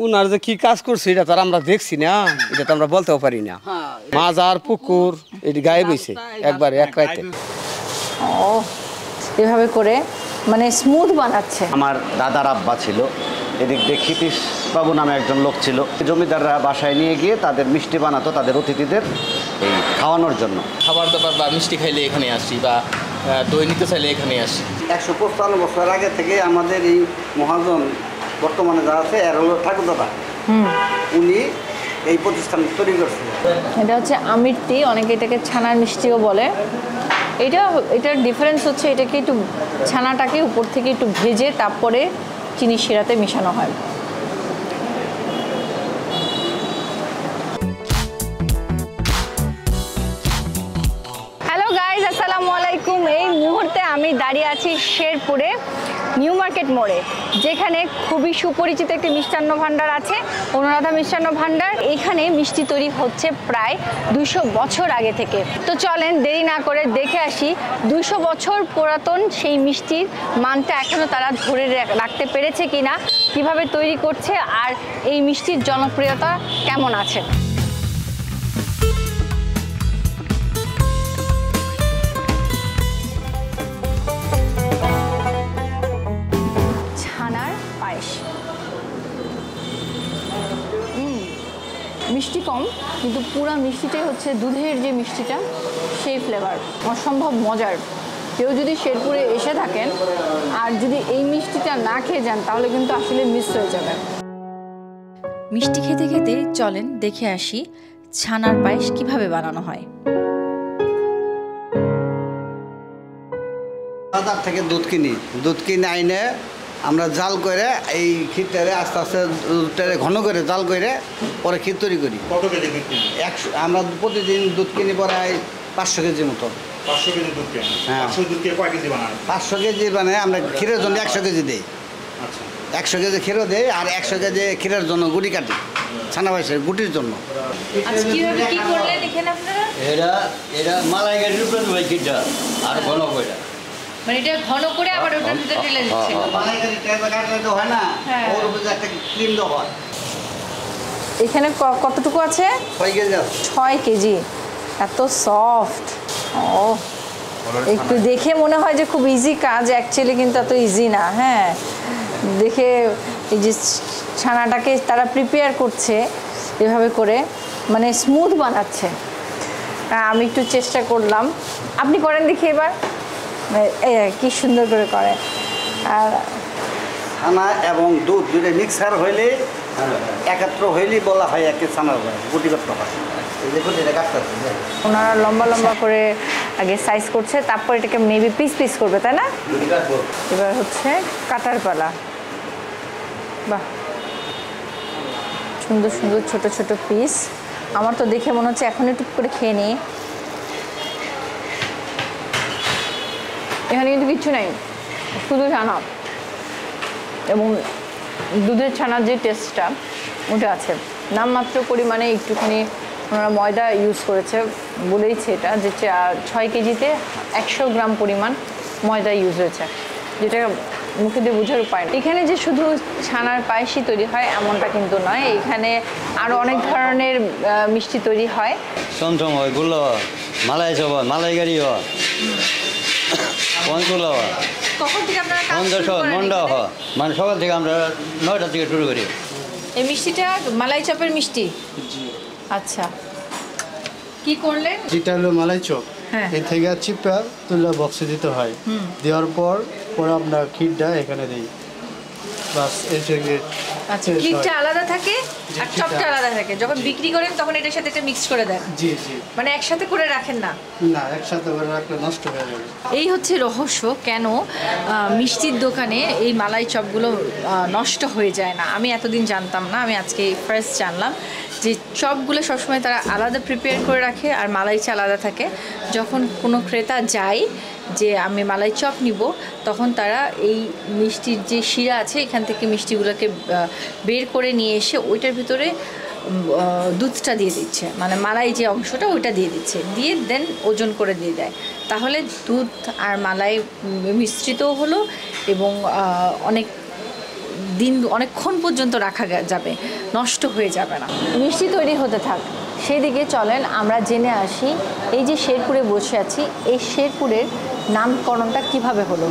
উনার যে কি কাজ করছে এটা তো আমরা দেখছি না, এটা তো আমরা বলতেও পারি না। মাজার পুকুর এটি গায়েব হয়েছে একবার এক রাতে। ও এভাবে করে মানে স্মুথ বানাচ্ছে। আমার দাদার আব্বা ছিল, এদিক দিয়ে ক্ষিতীশ বাবু নামে একজন লোক ছিল। জমিদাররা বাসায় নিয়ে গিয়ে তাদের মিষ্টি বানাতো তাদের অতিথিদের এই খাওয়ানোর জন্য। খাবার দাবার বা মিষ্টি খাইলে এখানে আসি বা দই নিতে চাইলে এখানে আসি। 155 বছর আগে থেকে আমাদের এই মহাজন বর্তমানে যা আছে এর হলো ঠাকুর দাদা, উনি এই প্রতিষ্ঠান তৈরি করছে। এটা হচ্ছে আমিরটি, অনেকে এটাকে ছানার মিষ্টিও বলে। এটার ডিফারেন্স হচ্ছে এটাকে একটু ছানাটাকে উপর থেকে একটু ভেজে তারপরে চিনি শিরাতে মেশানো হয়। হ্যালো গাইজ, আসসালামু আলাইকুম। এই মুহূর্তে আমি দাঁড়িয়ে আছি শেরপুরে নিউ মার্কেট মোড়ে, যেখানে খুবই সুপরিচিত একটি মিষ্টান্ন ভাণ্ডার আছে, অনুরাধা মিষ্টান্ন ভাণ্ডার। এখানে মিষ্টি তৈরি হচ্ছে প্রায় 200 বছর আগে থেকে। তো চলেন দেরি না করে দেখে আসি 200 বছর পুরাতন সেই মিষ্টির মানটা এখনও তারা ধরে রাখতে পেরেছে কিনা, কিভাবে তৈরি করছে, আর এই মিষ্টির জনপ্রিয়তা কেমন আছে। মিষ্টি কম, কিন্তু পুরা মিষ্টিটাই হচ্ছে দুধের যে মিষ্টিটা, সেই ফ্লেভার অসম্ভব মজার। কেউ যদি শেরপুরে এসে থাকেন আর যদি এই মিষ্টিটা না খেয়ে যান তাহলে কিন্তু আসলে মিস হয়ে যাবে। মিষ্টি খেতে খেতে চলেন দেখে আসি ছানার পায়েস কিভাবে বানানো হয়। বাজার থেকে দুধ কিনে আইনে আমরা জাল করে এই ক্ষীরটারে আস্তে আস্তে দুধটারে ঘন করে জাল করে পরে ক্ষীর তৈরি করি। কত কেজি দুধ কিনি? আমরা প্রতিদিন দুধ কিনি প্রায় 500 কেজি মতো। 500 কেজি দুধ কিনি? হ্যাঁ। 500 দুধ দিয়ে কয় কেজি বানান? 500 কেজি মানে আমরা ক্ষীরের জন্য 100 কেজি দিই। আচ্ছা, 100 কেজি ক্ষীরও দেয় আর 100 কেজি ক্ষীরের জন্য গুটি কাটি, ছানা পায়েসের গুটির জন্য। কিভাবে কি করলেন এখানে আপনারা? এটা মালাই গাড়ির উপরে ভাই ক্ষীরটা আর ঘন করে, মানে এটা ঘন করে আবার ওটার ভিতরে ঢেলে দিচ্ছে। মালাই গাড়ি কাটলে তো হয় না, ওর উপরে একটা ক্রিম দেওয়া হয়। এখানে কতটুকু আছে? 6 কেজি আছে। 6 কেজি। এত সফট। ও একটু দেখে মনে হয় যে খুব ইজি কাজ, অ্যাকচুয়ালি কিন্তু এত ইজি না। হ্যাঁ, দেখে এই যে ছানাটাকে তারা প্রিপেয়ার করছে এভাবে করে, মানে স্মুথ বানাচ্ছে। আমি একটু চেষ্টা করলাম, আপনি করেন দেখি এবার। কি সুন্দর করে করে। আর ছানা এবং দুধ দুটো মিক্সার হইলে একত্র হইলে বলা হয় একে ছানার গুটি করতে হয়। ওনারা লম্বা লম্বা করে আগে সাইজ করছে, তারপর এটাকে মেবি পিস পিস করবে, তাই না? এবার হচ্ছে কাটার পালা। বাহ, সুন্দর সুন্দর ছোট ছোট পিস। আমার তো দেখে মনে হচ্ছে এখন একটু করে খেয়ে নিই। এখানে কিন্তু কিচ্ছু নেই, শুধু ছানা এবং দুধের ছানার যে টেস্টটা ওটা আছে। নামমাত্র পরিমাণে একটুখানি ওনারা ময়দা ইউজ করেছে, বলেইছে এটা যে 6 কেজিতে 100 গ্রাম পরিমাণ ময়দা ইউজ হয়েছে, যেটা মুখে দিয়ে বোঝার উপায় না। এখানে যে শুধু ছানার পায়েসই তৈরি হয় এমনটা কিন্তু নয়, এখানে আরও অনেক ধরনের মিষ্টি তৈরি হয়। চমচম হয়, গুলো হয়, মালাই চপ হয়, মালাই গাড়ি হয়, পঞ্চুলা হয়, কখন থেকে আপনারা কাজ মন্ডা শুরু করেন? মন্ডা হয়, মানে সকাল থেকে আমরা 9টা থেকে শুরু করি। এই মিষ্টিটা মালাই চপের মিষ্টি। আচ্ছা, কি করলেন? যেটা হলো মালাই চপ, হ্যাঁ। এই থেকে চিপা তুলে বক্সে দিতে হয়। দেওয়ার পরে আমরা ক্ষীরটা এখানে দিই, বাস এর সঙ্গে। আচ্ছা, ক্ষীরটা আলাদা থাকে আর চপটা আলাদা থাকে। যখন বিক্রি করেন তখন এটার সাথে এটা মিক্স করে দেন? জি জি। মানে একসাথে করে রাখেন না? না, একসাথে করে রাখলে নষ্ট হয়ে যাবে। এই হচ্ছে রহস্য, কেন মিষ্টির দোকানে এই মালাই চপগুলো নষ্ট হয়ে যায় না। আমি এতদিন জানতাম না, আমি আজকে ফার্স্ট জানলাম যে চপগুলো সবসময় তারা আলাদা প্রিপেয়ার করে রাখে আর মালাইচা আলাদা থাকে। যখন কোনো ক্রেতা যায় যে আমি মালাই চপ নিব, তখন তারা এই মিষ্টির যে শিরা আছে এখান থেকে মিষ্টিগুলোকে বের করে নিয়ে এসে ওইটার ভিতরে দুধটা দিয়ে দিচ্ছে, মানে মালাই যে অংশটা ওইটা দিয়ে দিচ্ছে, দিয়ে দেন ওজন করে দিয়ে দেয়। তাহলে দুধ আর মালাই মিশ্রিতও হলো এবং অনেক দিন অনেকক্ষণ পর্যন্ত রাখা যাবে, নষ্ট হয়ে যাবে না। মিষ্টি তৈরি হতে থাক, সেদিকে চলেন আমরা জেনে আসি এই যে শেরপুরে বসে আছি, এই শেরপুরের নামকরণটা কিভাবে হলো।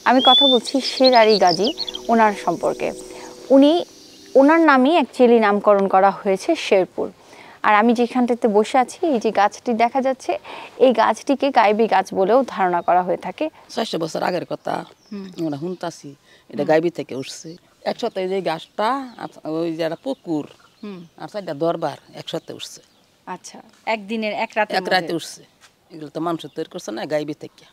আমি কথা বলছি শের আলী গাজী ওনার সম্পর্কে। ওনার নামই অ্যাকচুয়ালি নামকরণ করা হয়েছে শেরপুর। আর আমি যেখানটাতে বসে আছি, এই যে গাছটি দেখা যাচ্ছে, এই গাছটিকে গাইবি গাছ বলেও ধারণা করা হয়ে থাকে। 600 বছর আগের কথা আমরা শুনতাছি, এটা গাইবি থেকে উঠছে। একসাথে যে গাছটা, ওই যে একটা পুকুর আর 4টা দরবার একসাথে উঠছে। আচ্ছা, একদিনের এক রাতে উঠছে। এগুলো তো মানুষ তৈরি করছে না, গাইবি থেকে।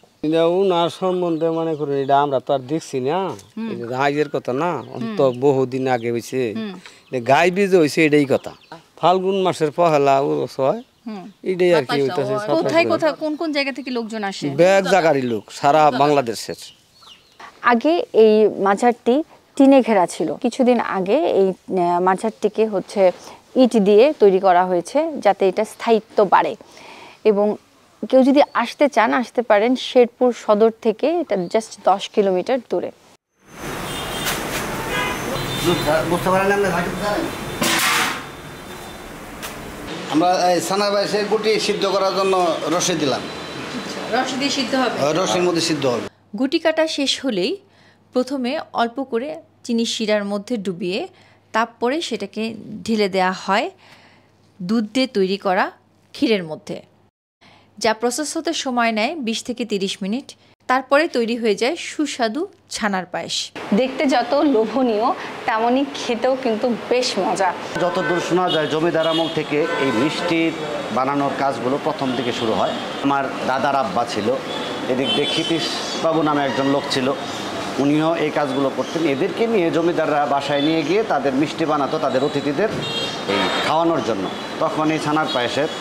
উনার সম্বন্ধে মনে করি এটা আমরা তো আর দেখছি না, গাইজের কথা না, তো বহুদিন আগে হয়েছে। গাইবি যে হয়েছে এটাই কথা। ফাল্গুন মাসের পহেলা উরস হয়, এটাই আর কি হইতেছে। কোথায় কোথায় কোন কোন জায়গা থেকে লোকজন আসে? ব্যাগ জাগারি লোক সারা বাংলাদেশের। আগে এই মাজারটি টিনে ঘেরা ছিল, কিছুদিন আগে এই মাজারটিকে হচ্ছে ইট দিয়ে তৈরি করা হয়েছে যাতে এটা স্থায়িত্ব বাড়ে। এবং কেউ যদি আসতে চান আসতে পারেন শেরপুর সদর থেকে, এটা জাস্ট 10 কিলোমিটার দূরে। আমরা ছানার পায়েসে গুটি সিদ্ধ করার জন্য রসে দিলাম, রস দিয়ে সিদ্ধ হবে, রসের মধ্যে সিদ্ধ হবে। গুটি কাটা শেষ হলেই প্রথমে অল্প করে চিনি শিরার মধ্যে ডুবিয়ে তারপরে সেটাকে ঢেলে দেওয়া হয় দুধ দিয়ে তৈরি করা ক্ষীরের মধ্যে, যা প্রসেস হতে সময় নেয় 20 থেকে 30 মিনিট। তারপরে তৈরি হয়ে যায় সুস্বাদু ছানার পায়েস। দেখতে যত লোভনীয় তেমনই খেতেও কিন্তু বেশ মজা। যতদূর শোনা যায় জমিদার আমল থেকে এই মিষ্টির বানানোর কাজগুলো প্রথম থেকে শুরু হয়। আমার দাদার আব্বা ছিল, এদিক দিয়ে ক্ষিতীশ বাবু নামে একজন লোক ছিল, উনিও এই কাজগুলো করতেন। এদেরকে নিয়ে জমিদাররা বাসায় নিয়ে গিয়ে তাদের মিষ্টি বানাতো তাদের অতিথিদের এই খাওয়ানোর জন্য। তখন এই ছানার পায়েসের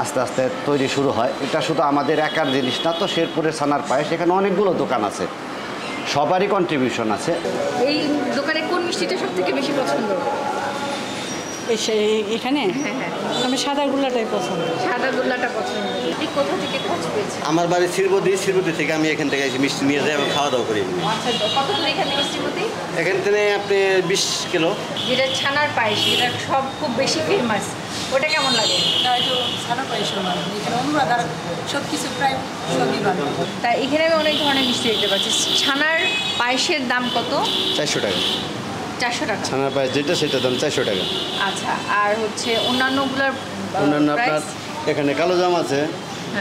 আস্তে আস্তে তৈরি শুরু হয়। এটা শুধু আমাদের একার জিনিস না, তো শেরপুরের ছানার পায়েস এখানে অনেকগুলো দোকান আছে, সবারই কন্ট্রিবিউশন আছে। এই দোকানে কোন মিষ্টিটা সব থেকে বেশি পছন্দ? এখানে আমি সাদা গোল্লাটাই পছন্দ। সাদা গোল্লাটা পছন্দ। এই কোথা থেকে খোঁজ পেয়েছে? আমার বাড়ি শ্রীবতী থেকে আমি এখান থেকে এসে মিষ্টি নিয়ে যাই এবং খাওয়া দাওয়া করি। আচ্ছা, কত দূর এখান থেকে শ্রীবতী? এখান থেকে আপনি 20 কিলো। যেটা ছানার পায়েস, যেটা সব খুব বেশি ফেমাস, ওটা কেমন লাগে? ছানার পায়েস এখানে অনুরাগ আর সব কিছু প্রায় সবই ভালো। তা এখানে আমি অনেক ধরনের মিষ্টি দেখতে পাচ্ছি। ছানার পায়েসের দাম কত? 400 টাকা। 400 টাকা ছানার পায়েস যেটা সেটার দাম 400 টাকা। আচ্ছা, আর হচ্ছে অন্যান্যগুলোর অন্যান্য আপনার এখানে কালো জাম আছে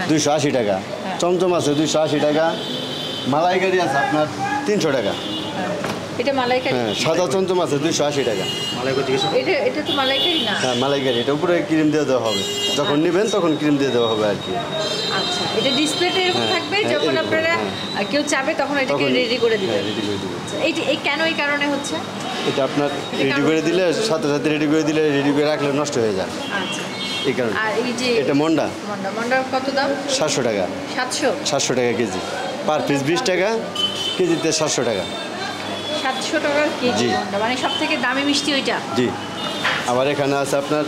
280 টাকা, চমচম আছে 280 টাকা, মালাইকারি আছে আপনার 300 টাকা। এটা মালাইকারি? হ্যাঁ, সাদা চমচম আছে 280 টাকা। এটা তো মালাইকারি না? হ্যাঁ, মালাইকারি। এটা উপরে ক্রিম দিয়ে দেওয়া হবে, যখন নেবেন তখন ক্রিম দিয়ে দেওয়া হবে আর কি। আচ্ছা, এটা ডিসপ্লেতে এরকম থাকবে, যখন আপনারা কেউ চাবে তখন এটাকে রেডি করে দিবেন। রেডি করে দিবেন। এই কেন এই কারণে হচ্ছে? এটা আপনার রেডি করে দিলে সাথে সাথে রেডি করে রাখলে নষ্ট হয়ে যায়। আচ্ছা, এই কারণে। আর এই যে এটা মন্ডা কত দাম? 700 টাকা। 700 টাকা কেজি, পার পিস 20 টাকা, কেজিতে 700 টাকা। 700 টাকা কেজি মন্ডা, মানে সব থেকে দামি মিষ্টি ওইটা? জি। আবার এখানে আছে আপনার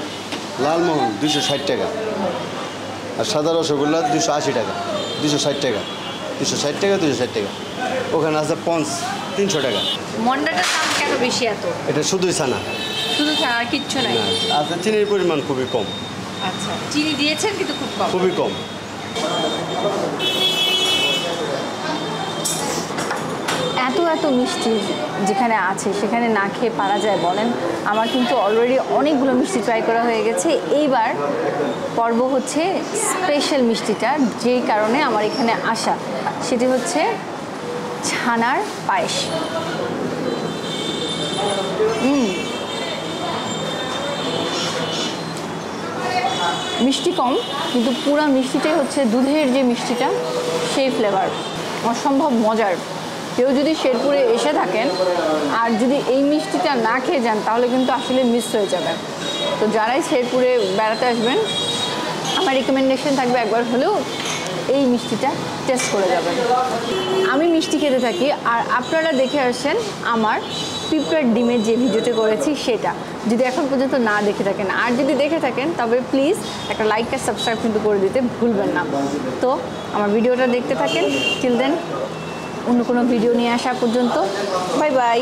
লালমোহন 260 টাকা, আর সাদা রসগোল্লা 280 টাকা, 260 টাকা, 260 টাকা, 260 টাকা। ওখানে আছে পঞ্চ 300 টাকা। মন্ডাটার দাম কেন বেশি এত? এটা শুধুই ছানা, শুধু ছানা, আর কিচ্ছু নাই? আচ্ছা, চিনির পরিমাণ খুবই কম। আচ্ছা, চিনি দিয়েছেন কিন্তু খুব কম? খুবই কম। এত মিষ্টি যেখানে আছে সেখানে না খেয়ে পারা যায় বলেন? আমার কিন্তু অলরেডি অনেকগুলো মিষ্টি ট্রাই করা হয়ে গেছে। এইবার পর্ব হচ্ছে স্পেশাল মিষ্টিটা, যেই কারণে আমার এখানে আসা, সেটি হচ্ছে ছানার পায়েস। মিষ্টি কম, কিন্তু পুরা মিষ্টিটাই হচ্ছে দুধের যে মিষ্টিটা, সেই ফ্লেভার, অসম্ভব মজার। কেউ যদি শেরপুরে এসে থাকেন আর যদি এই মিষ্টিটা না খেয়ে যান তাহলে কিন্তু আসলে মিস হয়ে যাবে। তো যারাই শেরপুরে বেড়াতে আসবেন, আমার রিকমেন্ডেশন থাকবে একবার হলেও এই মিষ্টিটা টেস্ট করে যাবেন। আমি মিষ্টি খেতে থাকি আর আপনারা দেখে আসছেন আমার পিঁপড়ার ডিমের যে ভিডিওটা করেছি সেটা, যদি এখন পর্যন্ত না দেখে থাকেন, আর যদি দেখে থাকেন তবে প্লিজ একটা লাইক আর সাবস্ক্রাইব কিন্তু করে দিতে ভুলবেন না। তো আমার ভিডিওটা দেখতে থাকেন, টিল দেন অন্য কোনো ভিডিও নিয়ে আসা পর্যন্ত বাই বাই।